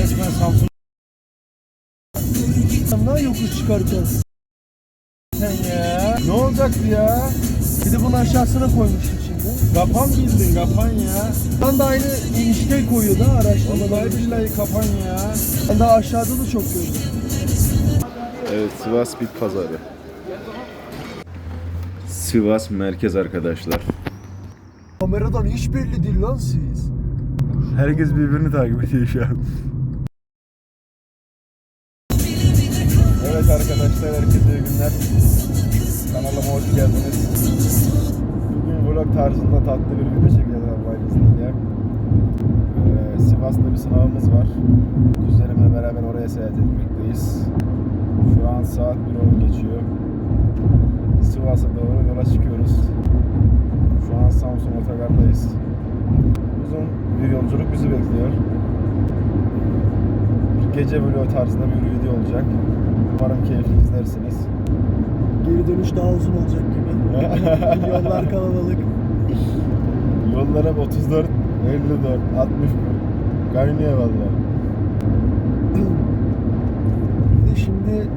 resmen Samsun. Daha yokuş çıkaracağız. Sen ya. Ne olacaktı ya? Bir de bunun aşağısına koymuştuk şimdi. Kapan bildin kapan ya. Ben de aynı inişte koyuyor da araştırmalar. Vallahi billahi kapan ya. Ben daha aşağıda da çok gördüm. Evet, Sivas Bit Pazarı. Sivas merkez arkadaşlar. Kameradan hiç belli değil lan siz. Herkes birbirini takip ediyor şu an. Evet arkadaşlar, herkese iyi günler. Kanalıma hoş geldiniz. Bugün vlog tarzında tatlı bir video çekeceğiz Allah'ın izniyle. Sivas'ta bir sınavımız var. Kuzenimle beraber oraya seyahat etmekteyiz. Şu an saat 1:10 geçiyor. Sivas'a doğru yola çıkıyoruz. Şu an Samsun Otogar'dayız. Uzun bir yolculuk bizi bekliyor. Bir gece vlog tarzında bir video olacak. Umarım keyifli izlersiniz. Geri dönüş daha uzun olacak gibi. Yollar kalabalık. Yollar hep 34, 54, 60 kaynıyor valla. Bir de şimdi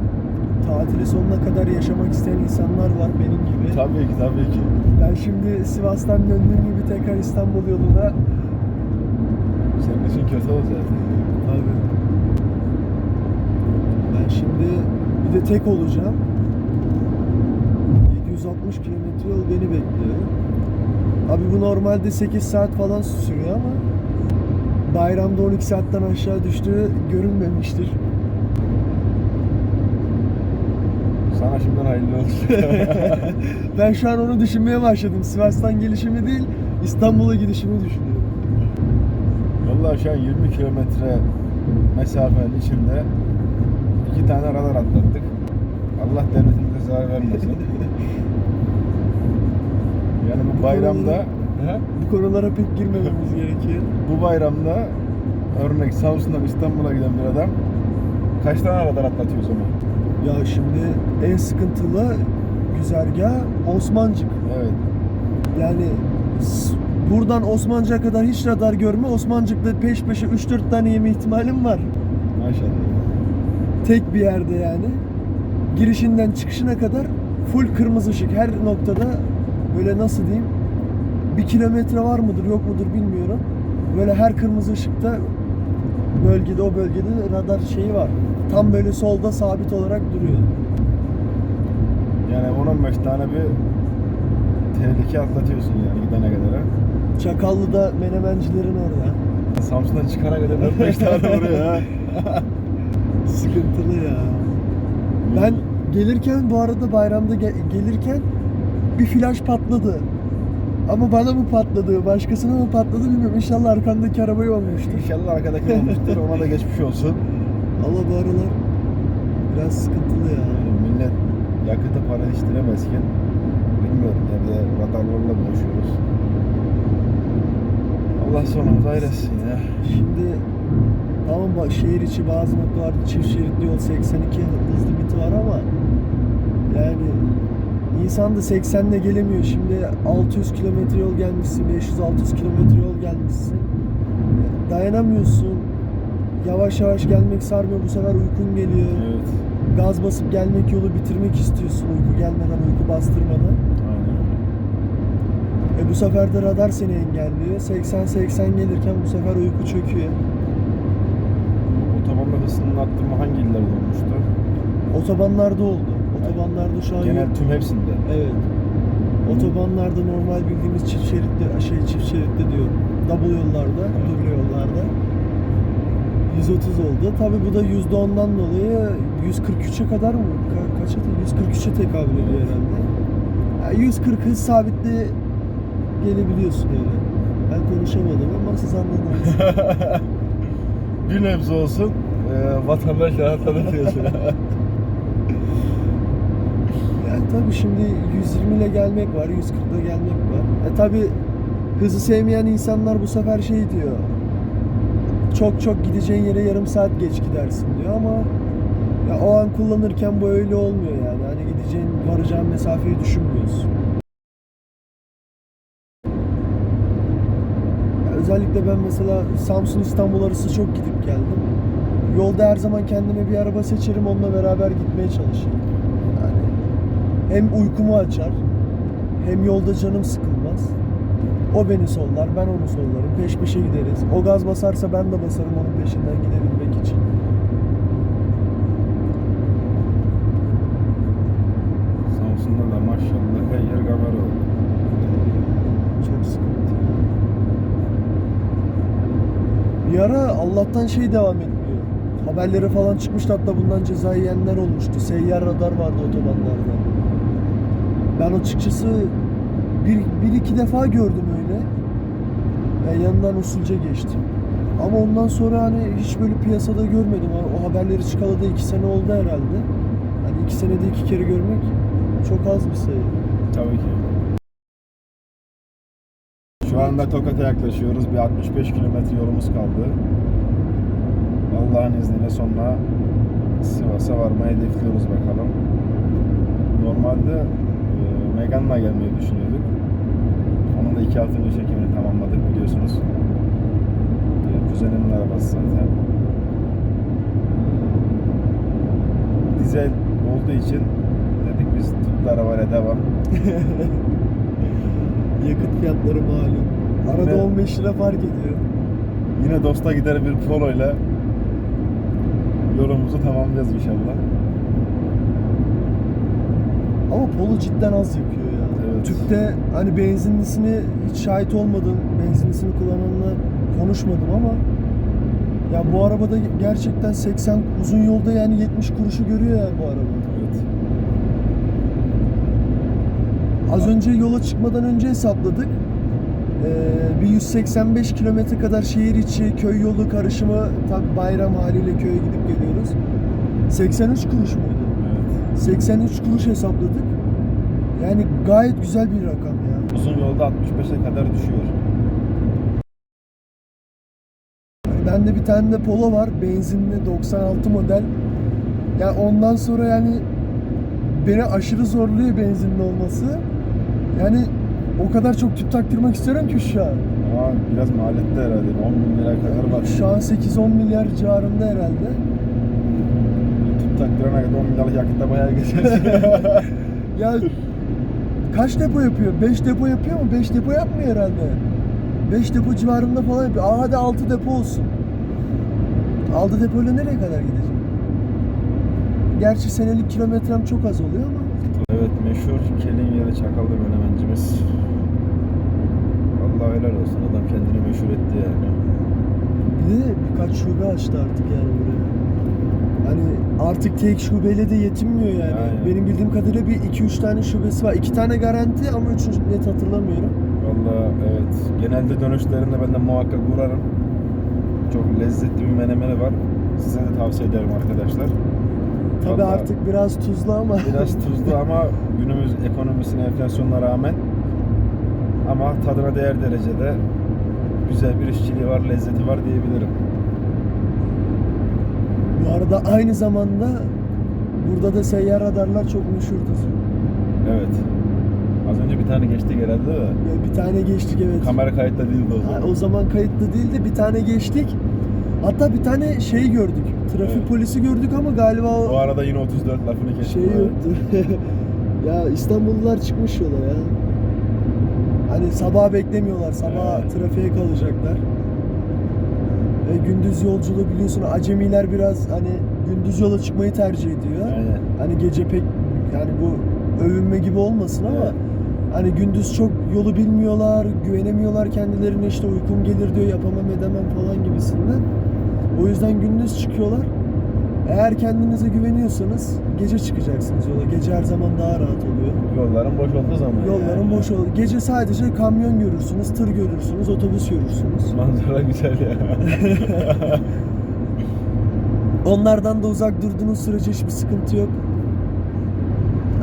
tatili sonuna kadar yaşamak isteyen insanlar var benim gibi. Tabii ki, tabii ki. Ben şimdi Sivas'tan döndüğüm gibi tekrar İstanbul yoluna. Senin için kötü olacak. Tabii. Ben şimdi bir de tek olacağım. 760 kilometre yol beni bekliyor. Abi bu normalde 8 saat falan sürüyor ama bayramda 12 saatten aşağı düştüğü görünmemiştir. Sana şimdiden hayırlı olsun. Ben şu an onu düşünmeye başladım. Sivas'tan gelişimi değil, İstanbul'a gidişimi düşünüyorum. Vallahi şu an 20 kilometre mesafenin içinde 2 tane radar atlattık. Allah devletimize zarar vermesin. Yani bu bayramda Bu konulara pek girmememiz gerekiyor. bu bayramda örnek Samsun'dan İstanbul'a giden bir adam kaç tane radar atlatıyor o zaman? Ya şimdi en sıkıntılı güzergah Osmancık. Evet. Yani buradan Osmancık'a kadar hiç radar görme, Osmancık'ta peş peşe 3-4 tane yeme ihtimalim var. Maşallah. Tek bir yerde yani. Girişinden çıkışına kadar full kırmızı ışık. Her noktada böyle nasıl diyeyim, 1 kilometre var mıdır yok mudur bilmiyorum. Böyle her kırmızı ışıkta bölgede, o bölgede radar şeyi var. Tam böyle solda sabit olarak duruyor. Yani 10-15 tane bir tehlike atlatıyorsun yani gidene kadar. Çakallı'da menemencilerin orada. Samsun'dan çıkana kadar 4-5 tane vuruyor ha. Sıkıntılı ya. Ben gelirken, bu arada bayramda gelirken bir flash patladı. Ama bana mı patladı, başkasına mı patladı bilmiyorum. İnşallah arkamdaki arabaya olmuştur. İnşallah arkadaki olmuştur, ona da geçmiş olsun. Allah bu aralar biraz sıkıntılı ya. Yani millet yakıta para yetiştiremezken bilmiyorum evde radarlarla boğuşuyoruz. Allah sonumuzu hayretsin ya. Şimdi tamam bak, şehir içi bazı noktalarda çift şeritli yol 82 hız limiti var ama yani insan da 80'le gelemiyor. Şimdi 600 kilometre yol gelmişsin, 500-600 kilometre yol gelmişsin. Dayanamıyorsun. Yavaş yavaş gelmek sarmıyor. Bu sefer uykun geliyor. Evet. Gaz basıp gelmek, yolu bitirmek istiyorsun uyku gelmeden, uyku bastırmadan. Aynen. Bu sefer de radar seni engelliyor. 80-80 gelirken bu sefer uyku çöküyor. Otobanda hızının arttırma hangi illerde olmuştu? Otobanlarda oldu. Otobanlarda şu an Genel yok. tüm hepsinde. Evet. Otobanlarda normal bildiğimiz çift şeritli diyorum. Double yollarda, duble yollarda 130 oldu. Tabii bu da %10'dan dolayı 143'e kadar mı? Kaça? 143'e tekabül ediyor herhalde. Yani 140 hız sabitle gelebiliyorsun öyle. Ben konuşamadım ama siz anladınız. Bir nebze olsun vatandaş rahatladı diyorsun. Yani tabii şimdi 120 ile gelmek var, 140 ile gelmek var. Tabii hızı sevmeyen insanlar bu sefer şey diyor. Çok gideceğin yere yarım saat geç gidersin diyor ama ya o an kullanırken bu öyle olmuyor yani. Hani gideceğin, varacağın mesafeyi düşünmüyorsun. Ya özellikle ben mesela Samsun İstanbul arası çok gidip geldim. Yolda her zaman kendime bir araba seçerim, onunla beraber gitmeye çalışırım. Yani hem uykumu açar, hem yolda canım sıkılmaz. O beni sollar, ben onu sollarım. Peş peşe gideriz. O gaz basarsa ben de basarım onun peşinden gidebilmek için. Samsun'da da maşallah her yer kamera oldu. Çok sıkıntı. Bir ara Allah'tan şey devam etmiyor. Haberlere falan çıkmıştı, hatta bundan ceza yiyenler olmuştu. Seyyar radar vardı otobanlarda. Ben açıkçası bir iki defa gördüm öyle. Yani yanından usulca geçtim. Ama ondan sonra hani hiç böyle piyasada görmedim. O haberleri çıkalı da 2 sene oldu herhalde. Hani 2 senede 2 kere görmek çok az bir sayı. Tabii ki. Şu anda Tokat'a yaklaşıyoruz. Bir 65 kilometre yolumuz kaldı. Allah'ın izniyle sonra Sivas'a varmayı hedefliyoruz bakalım. Normalde Megane'la gelmeyi düşünüyorduk. Onun da 2 hafta önce çekimini tamamladık biliyorsunuz. Kuzenimin arabası zaten. Dizel olduğu için dedik biz tutlu arabayla devam. Yakıt fiyatları malum. Arada Yine- 15 lira fark ediyor. Yine dosta gider bir poloyla yolumuzu tamamlayacağız inşallah. Ama Polo cidden az yakıyor ya. Evet. Tüpte hani benzinlisini hiç şahit olmadım. Benzinlisini kullananla konuşmadım ama ya bu arabada gerçekten 80 uzun yolda yani 70 kuruşu görüyor ya bu araba. Evet. Az önce yola çıkmadan önce hesapladık. Bir 185 kilometre kadar şehir içi köy yolu karışımı, tabi bayram haliyle köye gidip geliyoruz. 83 kuruş muydu? Evet. 83 kuruş hesapladık. Yani gayet güzel bir rakam ya. Uzun yolda 65'e kadar düşüyor. Bende bir tane de Polo var, benzinli 96 model. Ya ondan sonra yani beni aşırı zorluyor benzinli olması. Yani o kadar çok tüp taktırmak istiyorum ki şu an. Ama biraz maliyette herhalde. 10 bin lira kadar var. Şu an 8-10 milyar civarında herhalde. Tüp taktırana kadar 10 milyarlık yakıtta bayağı geçersin. Ya kaç depo yapıyor? 5 depo yapıyor mu? 5 depo yapmıyor herhalde. 5 depo civarında falan yapıyor. Hadi 6 depo olsun. 6 depoyla nereye kadar gideceğim? Gerçi senelik kilometrem çok az oluyor ama. Evet, meşhur kelin yeri Çakallı menemencimiz. Allah helal olsun, adam kendini meşhur etti yani. Bir de birkaç şube açtı artık yani buraya. Hani artık tek şubeyle de yetinmiyor yani. Aynen. Benim bildiğim kadarıyla bir 2-3 tane şubesi var. 2 tane garanti ama 3. net hatırlamıyorum. Vallahi evet, genelde dönüşlerinde ben de muhakkak uğrarım. Çok lezzetli bir menemeni var. Size de tavsiye ederim arkadaşlar. Tabii Vallahi artık biraz tuzlu ama. biraz tuzlu ama günümüz ekonomisine, enflasyonuna rağmen ama tadına değer derecede güzel bir işçiliği var, lezzeti var diyebilirim. Bu arada aynı zamanda burada da seyyar radarlar çok meşhurdur. Evet. Az önce bir tane geçtik herhalde de. Ya bir tane geçtik evet. Kamera kayıtta değildi o zaman. O zaman kayıtlı değildi. Bir tane geçtik. Hatta bir tane şey gördük. Trafik Evet. polisi gördük ama galiba Bu o arada yine 34 lafını geçtim. şey yoktu. Ya İstanbullular çıkmış yola ya. Hani sabah beklemiyorlar. Sabah Evet. trafiğe kalacaklar. Gündüz yolculuğu biliyorsun acemiler biraz hani gündüz yola çıkmayı tercih ediyor. Aynen. Hani gece pek yani bu övünme gibi olmasın ama Evet. hani gündüz çok yolu bilmiyorlar, güvenemiyorlar kendilerine, işte uykum gelir diyor, yapamam edemem falan gibisinden. O yüzden gündüz çıkıyorlar. Eğer kendinize güveniyorsanız gece çıkacaksınız yola. Gece her zaman daha rahat oluyor. Yolların boş olduğu zaman. Yolların yani. boş olur. Gece sadece kamyon görürsünüz, tır görürsünüz, otobüs görürsünüz. Manzara güzel ya. Onlardan da uzak durduğunuz sürece hiçbir sıkıntı yok.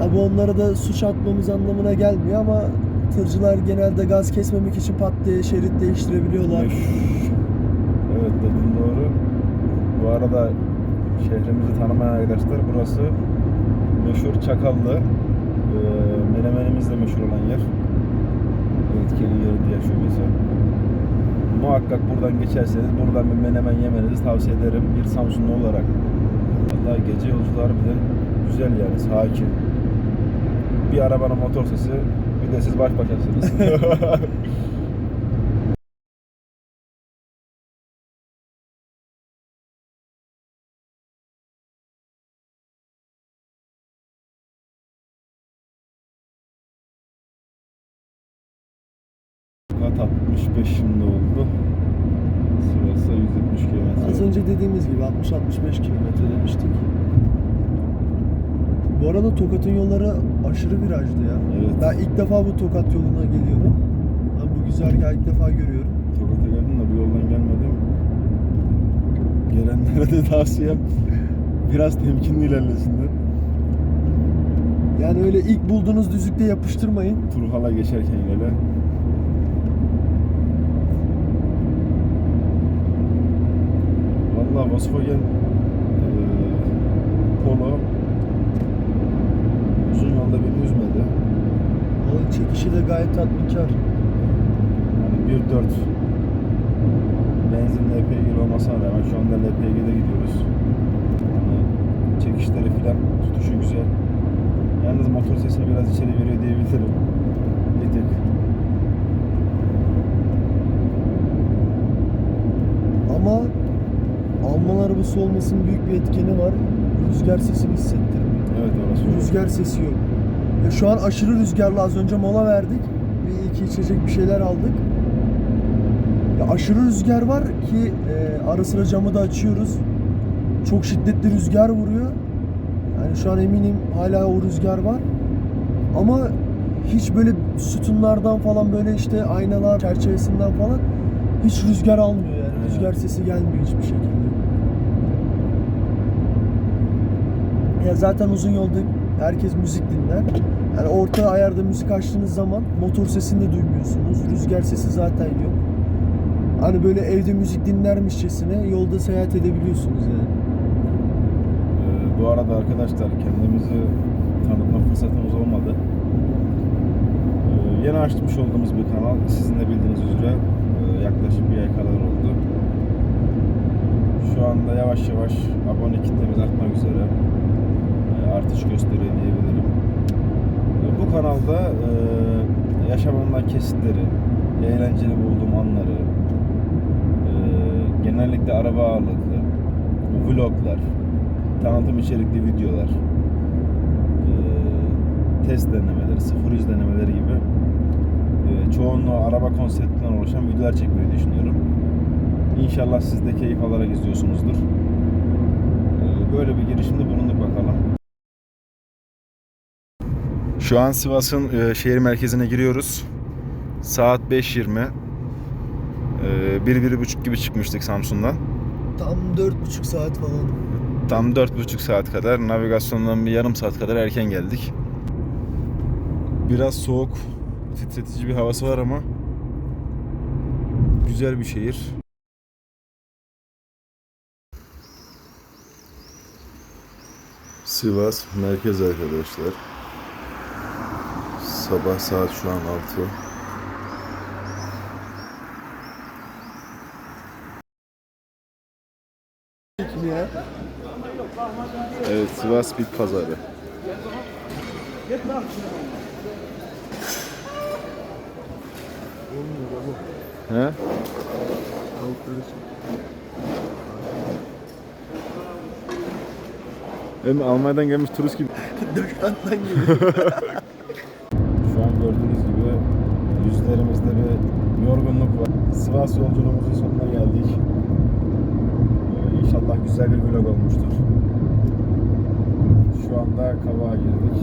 Abi onlara da suç atmamız anlamına gelmiyor ama tırcılar genelde gaz kesmemek için pat diye şerit değiştirebiliyorlar. Evet, dediğin doğru. Bu arada şehrimizi tanımayan arkadaşlar, burası meşhur Çakallı. Menemenimiz de meşhur olan yer. Evet, kelin yeri diye şubesi. muhakkak buradan geçerseniz buradan bir menemen yemenizi tavsiye ederim. Bir Samsunlu olarak. Hatta gece yolcuları bile güzel yani, sakin. Bir arabanın motor sesi, bir de siz baş başasınız. Kat 65 şimdi oldu. Sivas'a 170 kilometre. Az önce dediğimiz gibi 60-65 kilometre demiştik. Bu arada Tokat'ın yolları aşırı virajlı ya. Evet. Ben ilk defa bu Tokat yoluna geliyorum. Ben bu güzergahı ilk defa görüyorum. Tokat'a geldim de bu yoldan gelmedim. Gelenlere de tavsiyem biraz temkinli ilerlesinler. Yani öyle ilk bulduğunuz düzlükte yapıştırmayın. Turhal'a geçerken öyle. Vallahi Volkswagen Polo uzun yolda beni üzmedi. O çekişi de gayet tatminkar. Yani 1.4 benzin LPG olmasına rağmen şu anda LPG'de gidiyoruz. Yani çekişleri filan, tutuşu güzel. Yalnız motor sesini biraz içeri veriyor diyebilirim. Bir tık. Ama Alman arabası olmasının büyük bir etkeni var. Rüzgar sesini hissettirmiyor. Evet, orası öyle. Rüzgar sesi yok. Ya şu an aşırı rüzgarlı, az önce mola verdik. Bir iki içecek bir şeyler aldık. Ya aşırı rüzgar var ki ara sıra camı da açıyoruz. Çok şiddetli rüzgar vuruyor. Yani şu an eminim hala o rüzgar var. Ama hiç böyle sütunlardan falan, böyle işte aynalar çerçevesinden falan hiç rüzgar almıyor yani. Evet. Rüzgar sesi gelmiyor hiçbir şekilde. Ya zaten uzun yolda herkes müzik dinler. Yani orta ayarda müzik açtığınız zaman motor sesini de duymuyorsunuz. Rüzgar sesi zaten yok. Hani böyle evde müzik dinlermişçesine yolda seyahat edebiliyorsunuz yani. Bu arada arkadaşlar, kendimizi tanıtma fırsatımız olmadı. Yeni açmış olduğumuz bir kanal. Sizin de bildiğiniz üzere yaklaşık bir ay kadar oldu. Şu anda yavaş yavaş abone kitlemiz artmak üzere. Artış gösteriyor diyebilirim. Bu kanalda yaşamımdan kesitleri, eğlenceli bulduğum anları, genellikle araba ağırlıklı vloglar, tanıtım içerikli videolar, test denemeleri, 0-100 denemeleri gibi çoğunluğu araba konseptinden oluşan videolar çekmeyi düşünüyorum. İnşallah siz de keyif alarak izliyorsunuzdur. Böyle bir girişimde bulunduk bakalım. Şu an Sivas'ın şehir merkezine giriyoruz. Saat 5:20. 1-1,5 gibi çıkmıştık Samsun'dan. Tam 4,5 saat falan. Tam 4,5 saat kadar, navigasyondan bir yarım saat kadar erken geldik. Biraz soğuk, titretici bir havası var ama güzel bir şehir. Sivas merkez arkadaşlar. Sabah saat şu an 6. Ya. Evet, Sivas Bit Pazarı. He? Hem Almanya'dan gelmiş turist gibi. Döşkant'tan gibi. Şu an gördüğünüz gibi yüzlerimizde bir yorgunluk var. Sivas yolculuğumuzun sonuna geldik. İnşallah güzel bir vlog olmuştur. Şu anda Kavak'a girdik.